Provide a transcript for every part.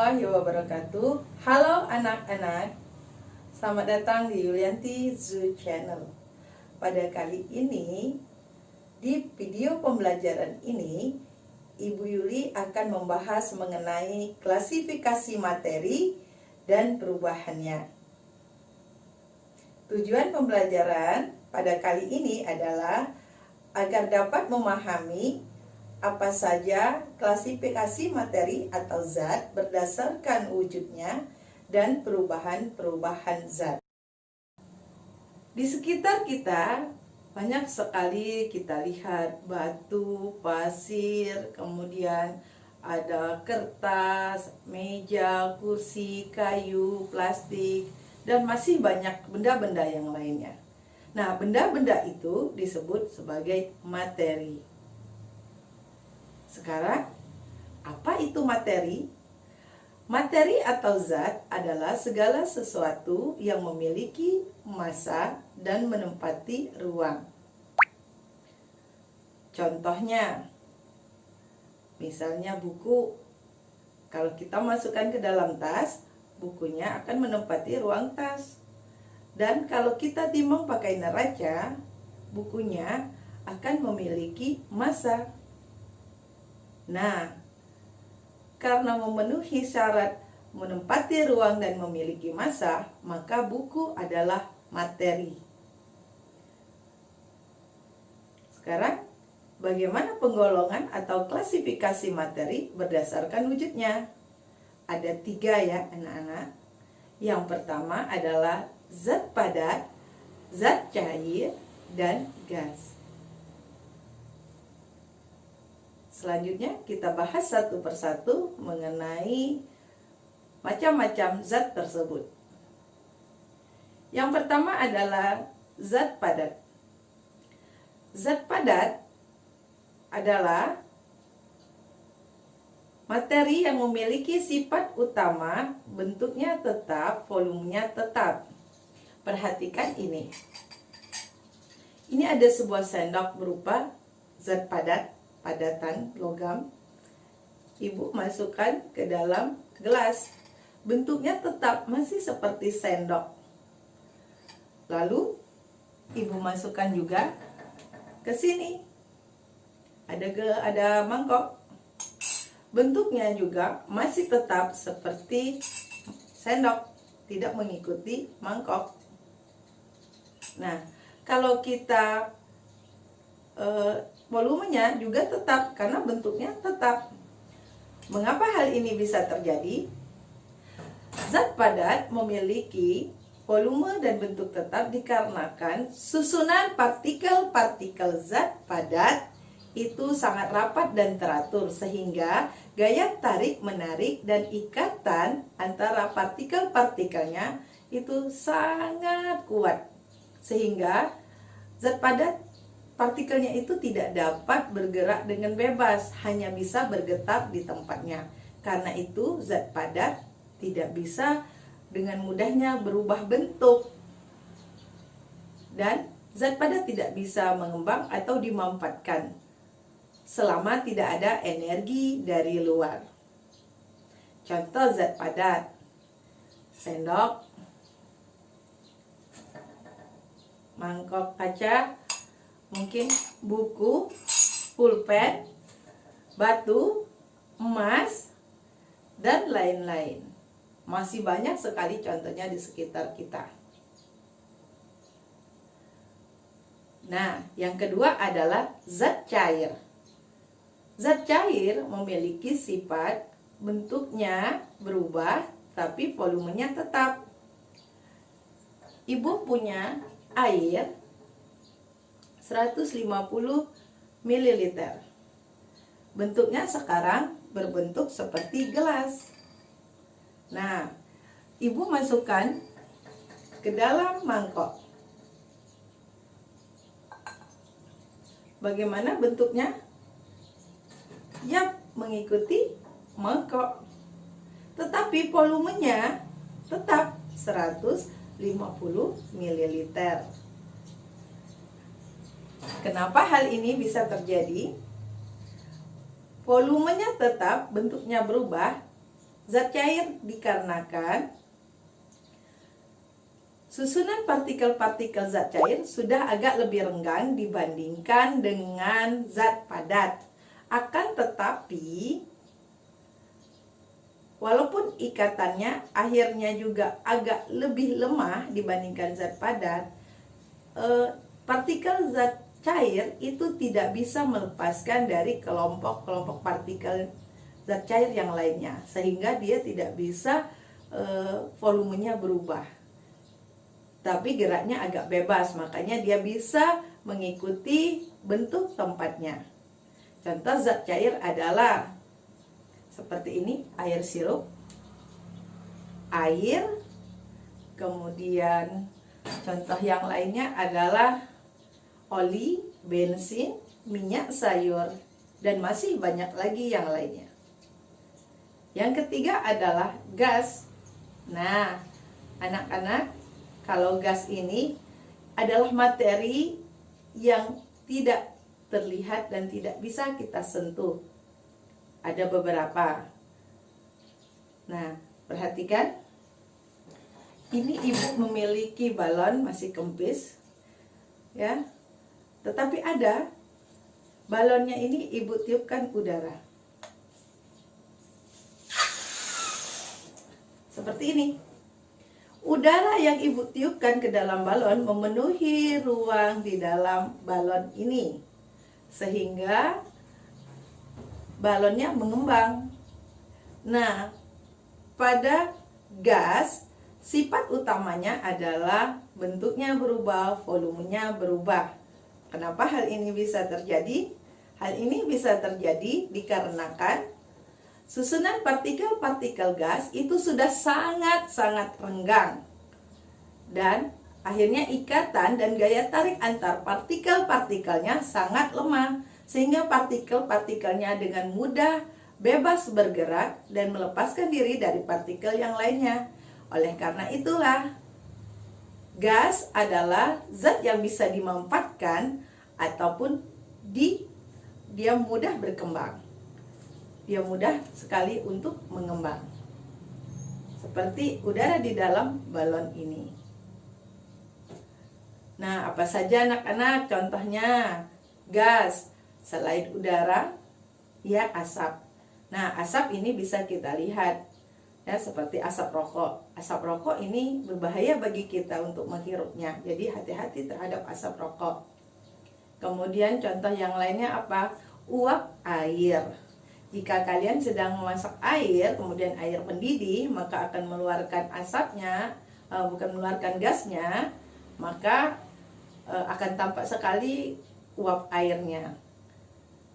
warahmatullahi wabarakatuh. Halo anak-anak, selamat datang di Yulianti Zoo Channel. Pada kali ini, di video pembelajaran ini, Ibu Yuli akan membahas mengenai klasifikasi materi dan perubahannya. Tujuan pembelajaran pada kali ini adalah agar dapat memahami apa saja klasifikasi materi atau zat berdasarkan wujudnya dan perubahan-perubahan zat. Di sekitar kita banyak sekali kita lihat batu, pasir, kemudian ada kertas, meja, kursi, kayu, plastik, dan masih banyak benda-benda yang lainnya. Nah, benda-benda itu disebut sebagai materi. Sekarang, apa itu materi? Materi atau zat adalah segala sesuatu yang memiliki massa dan menempati ruang. Contohnya, misalnya buku. Kalau kita masukkan ke dalam tas, bukunya akan menempati ruang tas. Dan kalau kita timbang pakai neraca, bukunya akan memiliki massa. Nah, karena memenuhi syarat menempati ruang dan memiliki massa, maka buku adalah materi. Sekarang, bagaimana penggolongan atau klasifikasi materi berdasarkan wujudnya? Ada 3 ya anak-anak. Yang pertama adalah zat padat, zat cair, dan gas. Selanjutnya kita bahas satu persatu mengenai macam-macam zat tersebut. Yang pertama adalah zat padat. Zat padat adalah materi yang memiliki sifat utama, bentuknya tetap, volumenya tetap. Perhatikan ini. Ini ada sebuah sendok berupa zat padat, padatan logam. Ibu masukkan ke dalam gelas. Bentuknya tetap masih seperti sendok. Lalu ibu masukkan juga ke sini. Ada mangkok. Bentuknya juga masih tetap seperti sendok, tidak mengikuti mangkok. Nah, kalau kita volumenya juga tetap karena bentuknya tetap. Mengapa hal ini bisa terjadi? Zat padat memiliki volume dan bentuk tetap dikarenakan susunan partikel-partikel zat padat itu sangat rapat dan teratur, sehingga gaya tarik-menarik dan ikatan antara partikel-partikelnya itu sangat kuat, sehingga zat padat partikelnya itu tidak dapat bergerak dengan bebas, hanya bisa bergetar di tempatnya. Karena itu zat padat tidak bisa dengan mudahnya berubah bentuk. Dan zat padat tidak bisa mengembang atau dimanfaatkan selama tidak ada energi dari luar. Contoh zat padat: sendok, mangkok kaca, mungkin buku, pulpen, batu, emas, dan lain-lain. Masih banyak sekali contohnya di sekitar kita. Nah, yang kedua adalah zat cair. Zat cair memiliki sifat bentuknya berubah, tapi volumenya tetap. Ibu punya air 150 ml. Bentuknya sekarang berbentuk seperti gelas. Nah, ibu masukkan ke dalam mangkok. Bagaimana bentuknya? Yap, mengikuti mangkok. Tetapi volumenya tetap 150 ml. Kenapa hal ini bisa terjadi? Volumenya tetap, bentuknya berubah, Zat cair dikarenakan susunan partikel-partikel zat cair sudah agak lebih renggang dibandingkan dengan zat padat. Akan tetapi, walaupun ikatannya akhirnya juga agak lebih lemah dibandingkan zat padat, partikel zat cair itu tidak bisa melepaskan dari kelompok-kelompok partikel zat cair yang lainnya, sehingga dia tidak bisa volumenya berubah, tapi geraknya agak bebas, makanya dia bisa mengikuti bentuk tempatnya. Contoh zat cair adalah seperti ini, air sirup, air, kemudian contoh yang lainnya adalah oli, bensin, minyak sayur, dan masih banyak lagi yang lainnya. Yang ketiga adalah gas. Nah, anak-anak, kalau gas ini adalah materi yang tidak terlihat dan tidak bisa kita sentuh. Ada beberapa. Nah, perhatikan. Ini ibu memiliki balon masih kempis, ya. Tetapi ada balonnya ini ibu tiupkan udara. Seperti ini. Udara yang ibu tiupkan ke dalam balon memenuhi ruang di dalam balon ini, sehingga balonnya mengembang. Nah, pada gas, sifat utamanya adalah bentuknya berubah, volumenya berubah. Kenapa hal ini bisa terjadi? Hal ini bisa terjadi dikarenakan susunan partikel-partikel gas itu sudah sangat-sangat renggang. Dan akhirnya ikatan dan gaya tarik antar partikel-partikelnya sangat lemah, sehingga partikel-partikelnya dengan mudah bebas bergerak dan melepaskan diri dari partikel yang lainnya. Oleh karena itulah, gas adalah zat yang bisa dimanfaatkan ataupun dia mudah berkembang. Dia mudah sekali untuk mengembang. Seperti udara di dalam balon ini. Nah, apa saja anak-anak contohnya? Gas, selain udara, ya asap. Nah, asap ini bisa kita lihat, ya, seperti asap rokok. Asap rokok ini berbahaya bagi kita untuk menghirupnya. Jadi hati-hati terhadap asap rokok. Kemudian contoh yang lainnya apa? Uap air. Jika kalian sedang memasak air, kemudian air mendidih, maka akan mengeluarkan asapnya, bukan mengeluarkan gasnya, maka akan tampak sekali uap airnya.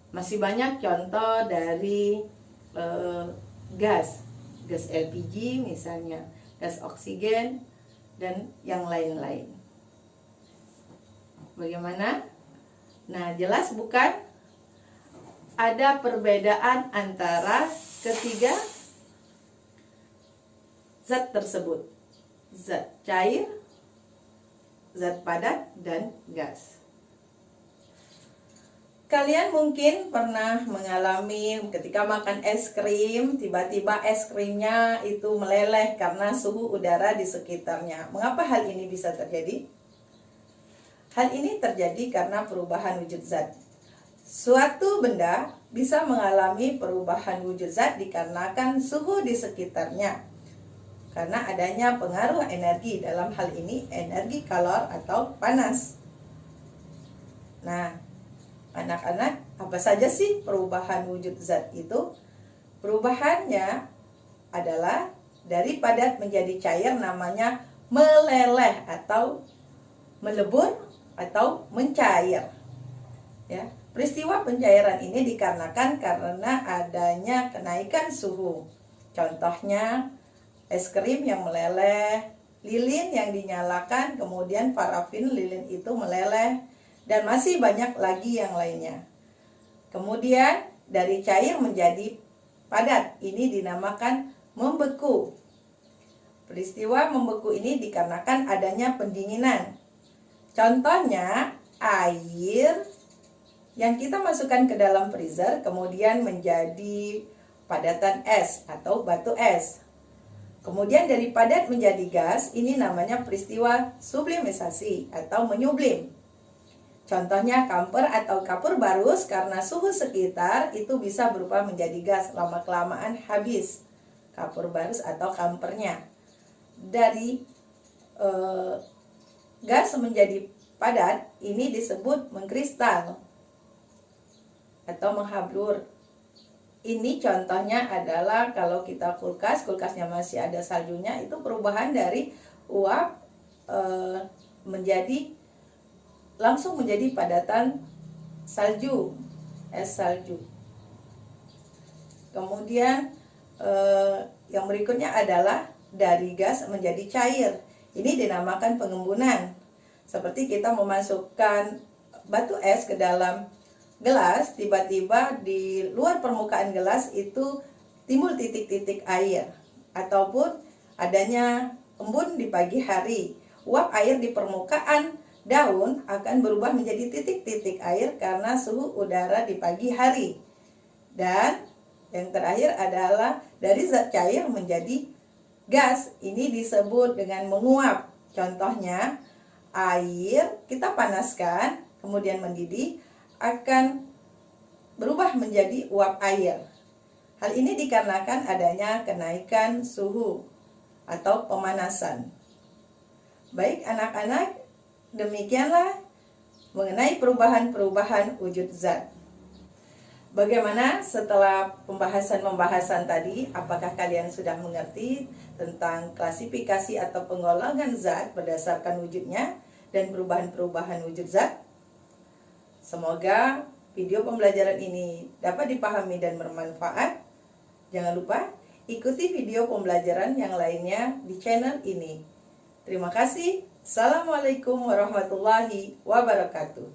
Masih banyak contoh dari gas LPG misalnya, gas oksigen, dan yang lain-lain. Bagaimana? Nah, jelas bukan? Ada perbedaan antara ketiga zat tersebut. Zat cair, zat padat, dan gas. Kalian mungkin pernah mengalami ketika makan es krim, tiba-tiba es krimnya itu meleleh karena suhu udara di sekitarnya. Mengapa hal ini bisa terjadi? Hal ini terjadi karena perubahan wujud zat. Suatu benda bisa mengalami perubahan wujud zat dikarenakan suhu di sekitarnya. Karena adanya pengaruh energi, dalam hal ini energi kalor atau panas. Nah, anak-anak, apa saja sih perubahan wujud zat itu? Perubahannya adalah dari padat menjadi cair, namanya meleleh atau melebur atau mencair. Ya, peristiwa pencairan ini dikarenakan karena adanya kenaikan suhu. Contohnya es krim yang meleleh, lilin yang dinyalakan, kemudian parafin lilin itu meleleh, dan masih banyak lagi yang lainnya. Kemudian dari cair menjadi padat, ini dinamakan membeku. Peristiwa membeku ini dikarenakan adanya pendinginan. Contohnya air yang kita masukkan ke dalam freezer kemudian menjadi padatan es atau batu es. Kemudian dari padat menjadi gas, ini namanya peristiwa sublimisasi atau menyublim. Contohnya kamper atau kapur barus, karena suhu sekitar itu bisa berubah menjadi gas, lama-kelamaan habis kapur barus atau kampernya. Dari gas menjadi padat, ini disebut mengkristal atau menghablur. Ini contohnya adalah kalau kita kulkasnya masih ada saljunya, itu perubahan dari uap langsung menjadi padatan salju, es salju. Kemudian yang berikutnya adalah dari gas menjadi cair. Ini dinamakan pengembunan. Seperti kita memasukkan batu es ke dalam gelas, tiba-tiba di luar permukaan gelas itu timbul titik-titik air, ataupun adanya embun di pagi hari. Uap air di permukaan daun akan berubah menjadi titik-titik air karena suhu udara di pagi hari. Dan yang terakhir adalah dari zat cair menjadi gas. Ini disebut dengan menguap. Contohnya air kita panaskan kemudian mendidih akan berubah menjadi uap air. Hal ini dikarenakan adanya kenaikan suhu atau pemanasan. Baik anak-anak, demikianlah mengenai perubahan-perubahan wujud zat. Bagaimana setelah pembahasan tadi, apakah kalian sudah mengerti tentang klasifikasi atau penggolongan zat berdasarkan wujudnya dan perubahan-perubahan wujud zat? Semoga video pembelajaran ini dapat dipahami dan bermanfaat. Jangan lupa ikuti video pembelajaran yang lainnya di channel ini. Terima kasih. Assalamualaikum warahmatullahi wabarakatuh.